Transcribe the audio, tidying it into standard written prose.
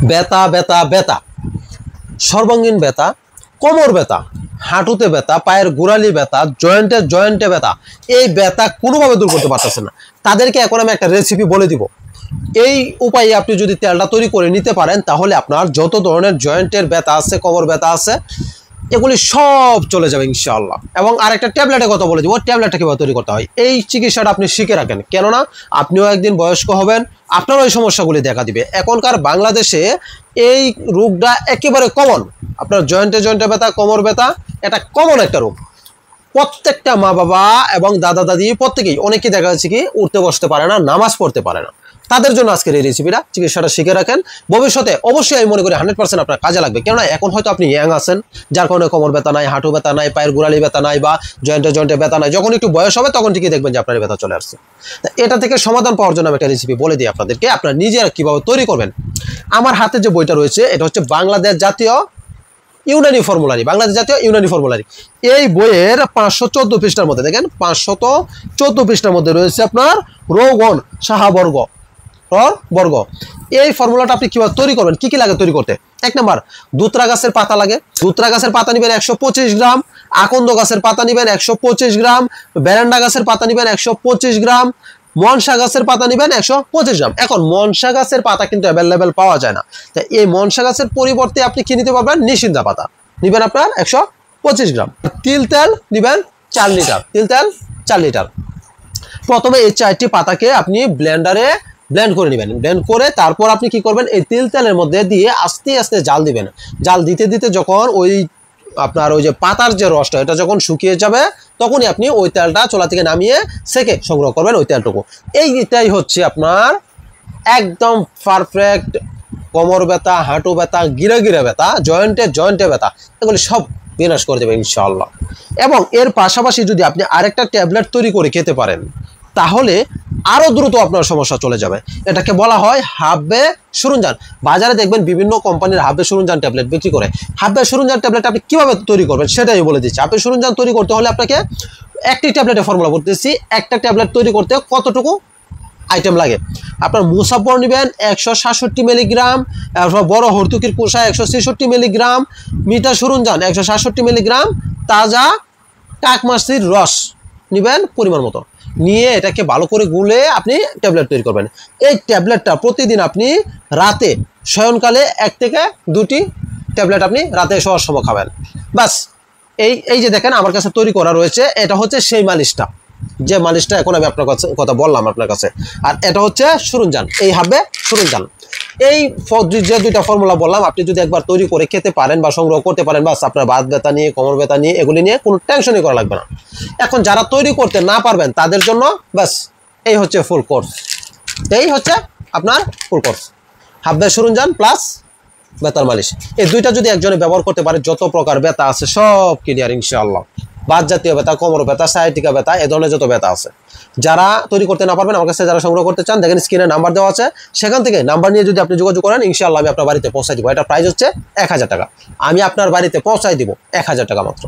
ব্যথা ব্যথা ব্যথা, সর্বাঙ্গীন ব্যথা, কোমর ব্যথা, হাঁটুতে ব্যথা, পায়ের গোড়ালি ব্যথা, জয়েন্টে জয়েন্টে ব্যথা, এই ব্যথা কোনোভাবে দূর করতে পারতেছেন না, তাদেরকে এখন আমি একটা রেসিপি বলে দিব। এই উপায়ে আপনি যদি তেলটা তৈরি করে নিতে পারেন তাহলে আপনার যত ধরনের জয়েন্টের ব্যথা আছে, কোমর ব্যথা আছে, এগুলি সব চলে যাবে ইনশাআল্লাহ। এবং আরেকটা ট্যাবলেটের কথা বলে দিব, ট্যাবলেটটা কীভাবে তৈরি করতে হয়। এই চিকিৎসাটা আপনি শিখে রাখেন, কেননা আপনিও একদিন বয়স্ক হবেন, আপনারও এই সমস্যাগুলি দেখা দিবে। এখনকার বাংলাদেশে এই রোগটা একেবারে কমন, আপনার জয়েন্টে জয়েন্টে ব্যথা, কোমর ব্যথা, এটা কমন একটা রোগ। প্রত্যেকটা মা বাবা এবং দাদা দাদি প্রত্যেকেই, অনেকেই দেখা যাচ্ছে কি উঠতে বসতে পারে না, নামাজ পড়তে পারে না, তাদের জন্য আজকের এই রেসিপিটা, চিকিৎসাটা শিখে রাখেন। ভবিষ্যতে অবশ্যই আমি মনে করি 100% আপনার কাজে লাগবে। কেননা এখন হয়তো আপনি ইয়াং আছেন, যার কারণে কোমর ব্যথা নাই, হাঁটু ব্যথা নাই, পায়ের গোড়ালি ব্যথা নাই, বা জয়েন্টে জয়েন্টে ব্যথা নাই। যখন একটু বয়স হবে তখন ঠিকই দেখবেন যে আপনার ব্যথা চলে আসছে। এটা থেকে সমাধান পাওয়ার জন্য আমি একটা রেসিপি বলে দিই আপনাদেরকে, আপনারা নিজেরা কীভাবে তৈরি করবেন। আমার হাতে যে বইটা রয়েছে এটা হচ্ছে বাংলাদেশ জাতীয় ইউনানি ফর্মুলারি, বাংলাদেশ জাতীয় ইউনানি ফর্মুলারি। এই বইয়ের 514 পৃষ্ঠার মধ্যে দেখেন, 514 পৃষ্ঠার মধ্যে রয়েছে আপনার রোগন সাহাবর্গ বর্গ। এই ফর্মুলাটা আপনি কিভাবে তৈরি করবেন, কি কি লাগে তৈরি করতে। 1 নাম্বার, দুতরা গাছের পাতা লাগে, দুতরা গাছের পাতা নেবেন 125 গ্রাম, আকন্দ গাছের পাতা নেবেন 125 গ্রাম, বেরেন্ডা গাছের পাতা নেবেন 125 গ্রাম, মনসা গাছের পাতা নেবেন 125 গ্রাম। এখন মনসা গাছের পাতা কিন্তু অ্যাভেলেবেল পাওয়া যায় না, তাই এই মনসা গাছের পরিবর্তে আপনি কি নিতে পারবেন, নিশিন্দা পাতা নেবেন আপনার 125 গ্রাম। তিল তেল নেবেন 4 লিটার, তিল তেল 4 লিটার। প্রথমে এই 4টি পাতাকে আপনি ব্লেন্ডারে ব্লেন্ড করে নেবেন, ব্লেন্ড করে তারপর আপনি কি করবেন, এই তিল তেলের মধ্যে দিয়ে আস্তে আস্তে জাল দিবেন। জাল দিতে দিতে যখন ওই আপনার ওই যে পাতার যে রসটা এটা যখন শুকিয়ে যাবে তখনই আপনি ওই তেলটা চুলা থেকে নামিয়ে সেকে সংগ্রহ করবেন ওই তেলটুকু। এইটাই হচ্ছে আপনার একদম পারফেক্ট কোমর ব্যথা, হাঁটু ব্যথা, গিরা গিরা ব্যথা, জয়েন্টে জয়েন্টে ব্যথা, এগুলি সব বিনাশ করে দেবে ইনশাআল্লাহ। এবং এর পাশাপাশি যদি আপনি আরেকটা ট্যাবলেট তৈরি করে খেতে পারেন তাহলে আরও দ্রুত আপনার সমস্যা চলে যাবে। এটাকে বলা হয় হাব্বে সুরঞ্জান। বাজারে দেখবেন বিভিন্ন কোম্পানির হাব্বে সুরঞ্জান ট্যাবলেট বিক্রি করে। হাব্বে সুরঞ্জান ট্যাবলেট আপনি কীভাবে তৈরি করবেন সেটাই বলে দিচ্ছি। হাব্বে সুরঞ্জান তৈরি করতে হলে আপনাকে একটি ট্যাবলেটের ফর্মুলা করতেছি, একটা ট্যাবলেট তৈরি করতে কতটুকু আইটেম লাগে। আপনার মুসাফর নেবেন 167 মিলিগ্রাম, বড় হর্তুকির কুষা 166 মিলিগ্রাম, মিঠা সুরঞ্জান 167 মিলিগ্রাম, তাজা কাকমাছির রস নেবেন পরিমাণ মতো, নিয়ে এটাকে ভালো করে গুলে আপনি ট্যাবলেট তৈরি করবেন। এই ট্যাবলেটটা প্রতিদিন আপনি রাতে শয়নকালে 1 থেকে 2টি ট্যাবলেট আপনি রাতে শোয়ার সময় খাবেন। বাস এই যে দেখেন আমার কাছে তৈরি করা রয়েছে, এটা হচ্ছে সেই মালিশটা, যে মালিশটা এখন আমি আপনার কাছে কথা বললাম আপনার কাছে। আর এটা হচ্ছে সুরঞ্জান, এই হাবে সুরঞ্জান। এই যে 2টা ফর্মুলা বললাম আপনি যদি একবার তৈরি করে খেতে পারেন বা সংগ্রহ করতে পারেন, বাস আপনার বাত ব্যথা নিয়ে, কোমর ব্যথা নিয়ে, এগুলি নিয়ে কোনো টেনশনই করা লাগবে না। এখন যারা তৈরি করতে না পারবেন তাদের জন্য বাস এই হচ্ছে ফুল কোর্স, এই হচ্ছে আপনার ফুল কোর্স, হাবে সুরঞ্জান প্লাস ব্যথার মালিশ। এই 2টা যদি একজনে ব্যবহার করতে পারে যত প্রকার ব্যথা আছে সব ক্লিয়ার ইনশাআল্লাহ। বাত জাতীয় ব্যথা, কোমর ব্যথা, সায়াটিকা ব্যথা, এ ধরনের যত ব্যথা আছে। যারা তৈরি করতে না পারবেন আমার কাছে যারা সংগ্রহ করতে চান দেখেন স্ক্রিনে নাম্বার দেওয়া আছে, সেখান থেকে নাম্বার নিয়ে যদি আপনি যোগাযোগ করেন ইনশাআল্লাহ আমি আপনার বাড়িতে পৌঁছাই দিব। এটা প্রাইস হচ্ছে 1000 টাকা, আমি আপনার বাড়িতে পৌঁছাই দিব 1000 টাকা মাত্র।